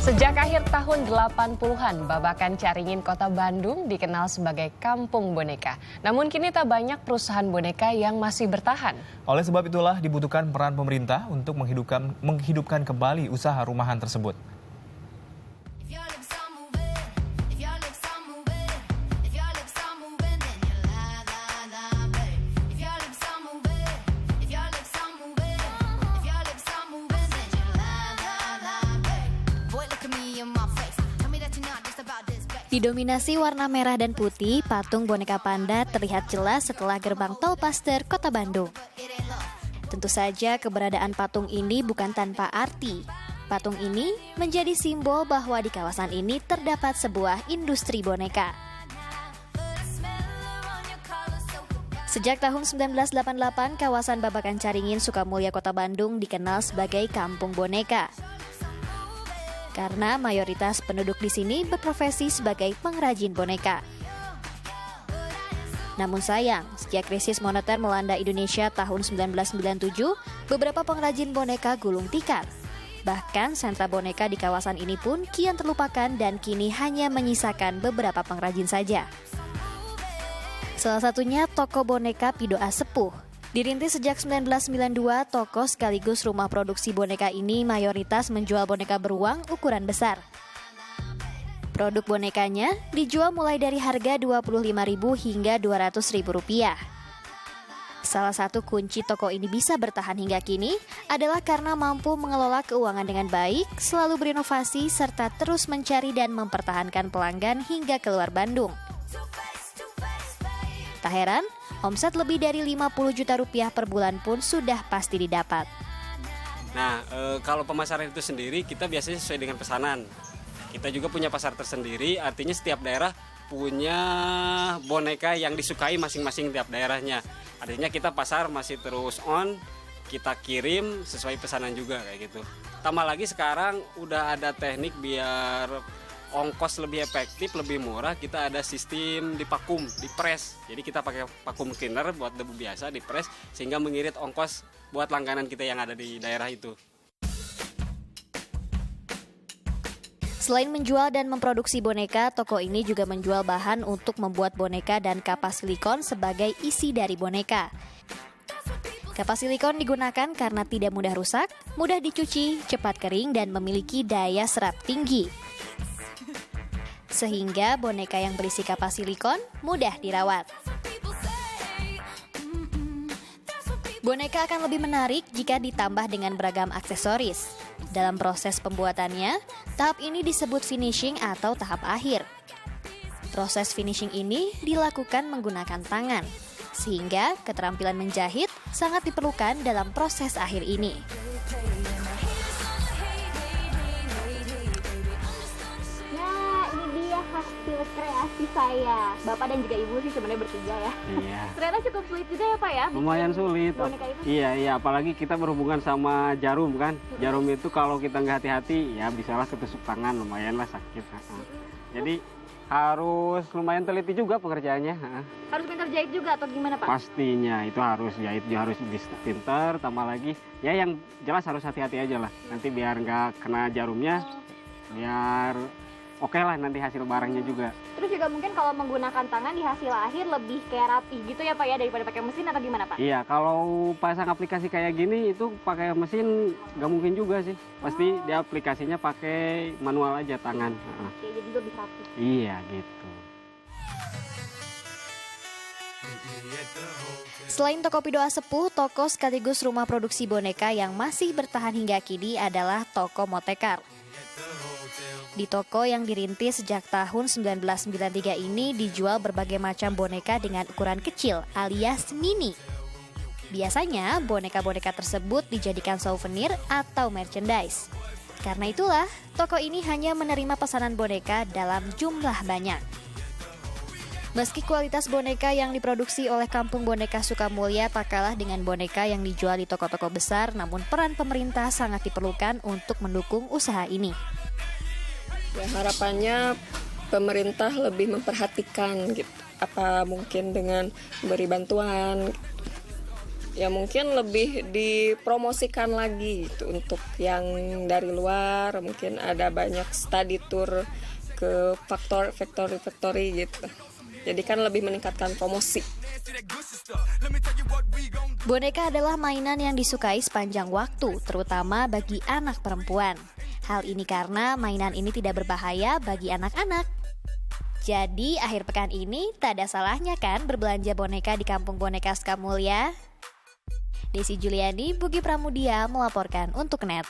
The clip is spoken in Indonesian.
Sejak akhir tahun 80-an, Babakan Caringin, Kota Bandung dikenal sebagai kampung boneka. Namun kini tak banyak perusahaan boneka yang masih bertahan. Oleh sebab itulah dibutuhkan peran pemerintah untuk menghidupkan kembali usaha rumahan tersebut. Didominasi warna merah dan putih, patung boneka panda terlihat jelas setelah gerbang Tol Paster, Kota Bandung. Tentu saja keberadaan patung ini bukan tanpa arti. Patung ini menjadi simbol bahwa di kawasan ini terdapat sebuah industri boneka. Sejak tahun 1988, kawasan Babakan Caringin, Sukamulya, Kota Bandung dikenal sebagai kampung boneka. Karena mayoritas penduduk di sini berprofesi sebagai pengrajin boneka. Namun sayang, sejak krisis moneter melanda Indonesia tahun 1997, beberapa pengrajin boneka gulung tikar. Bahkan sentra boneka di kawasan ini pun kian terlupakan dan kini hanya menyisakan beberapa pengrajin saja. Salah satunya toko boneka Pidoa Sepuh. Dirintis sejak 1992, toko sekaligus rumah produksi boneka ini mayoritas menjual boneka beruang ukuran besar. Produk bonekanya dijual mulai dari harga Rp25.000 hingga Rp200.000. Salah satu kunci toko ini bisa bertahan hingga kini adalah karena mampu mengelola keuangan dengan baik, selalu berinovasi, serta terus mencari dan mempertahankan pelanggan hingga keluar Bandung. Tak heran, omset lebih dari Rp50 juta per bulan pun sudah pasti didapat. Nah, kalau pemasaran itu sendiri kita biasanya sesuai dengan pesanan. Kita juga punya pasar tersendiri, artinya setiap daerah punya boneka yang disukai masing-masing tiap daerahnya. Artinya kita pasar masih terus on, kita kirim sesuai pesanan juga kayak gitu. Tambah lagi sekarang udah ada teknik biar ongkos lebih efektif, lebih murah, kita ada sistem dipakum, dipres. Jadi kita pakai vacuum cleaner buat debu biasa, dipres sehingga mengirit ongkos buat langganan kita yang ada di daerah itu. Selain menjual dan memproduksi boneka, toko ini juga menjual bahan untuk membuat boneka dan kapas silikon sebagai isi dari boneka. Kapas silikon digunakan karena tidak mudah rusak, mudah dicuci, cepat kering, dan memiliki daya serap tinggi. Sehingga boneka yang berisi kapas silikon mudah dirawat. Boneka akan lebih menarik jika ditambah dengan beragam aksesoris. Dalam proses pembuatannya, tahap ini disebut finishing atau tahap akhir. Proses finishing ini dilakukan menggunakan tangan, sehingga keterampilan menjahit sangat diperlukan dalam proses akhir ini. Hasil kreasi saya, Bapak dan juga Ibu sih sebenarnya bertiga ya. Iya. Ternyata cukup sulit juga ya Pak ya. Lumayan sulit. Boneka itu. Iya, apalagi kita berhubungan sama jarum kan. Jarum itu kalau kita nggak hati-hati ya bisalah ketusuk tangan, lumayan lah sakit. Jadi harus lumayan teliti juga pengerjaannya. Harus pintar jahit juga atau gimana Pak? Pastinya itu harus jahit, harus pintar, tambah lagi ya yang jelas harus hati-hati aja lah. Nanti biar nggak kena jarumnya, biar oke lah nanti hasil barangnya juga. Terus juga mungkin kalau menggunakan tangan di hasil akhir lebih kayak rapi gitu ya Pak ya daripada pakai mesin atau gimana Pak? Iya, kalau pasang aplikasi kayak gini itu pakai mesin nggak mungkin juga sih. Pasti dia aplikasinya pakai manual aja tangan. Oke, jadi lebih rapi. Iya gitu. Selain toko Pidoa Sepuh, toko sekaligus rumah produksi boneka yang masih bertahan hingga kini adalah toko Motekar. Di toko yang dirintis sejak tahun 1993 ini dijual berbagai macam boneka dengan ukuran kecil alias mini. Biasanya boneka-boneka tersebut dijadikan souvenir atau merchandise. Karena itulah, toko ini hanya menerima pesanan boneka dalam jumlah banyak. Meski kualitas boneka yang diproduksi oleh Kampung Boneka Sukamulya tak kalah dengan boneka yang dijual di toko-toko besar, namun peran pemerintah sangat diperlukan untuk mendukung usaha ini. Ya, harapannya pemerintah lebih memperhatikan gitu. Apa mungkin dengan memberi bantuan Ya mungkin lebih dipromosikan lagi gitu untuk yang dari luar, mungkin ada banyak study tour ke factory gitu. Jadi kan lebih meningkatkan promosi. Boneka adalah mainan yang disukai sepanjang waktu, terutama bagi anak perempuan. Hal ini karena mainan ini tidak berbahaya bagi anak-anak. Jadi akhir pekan ini tak ada salahnya kan berbelanja boneka di Kampung Boneka Sukamulya? Desi Juliani, Bugi Pramudia melaporkan untuk NET.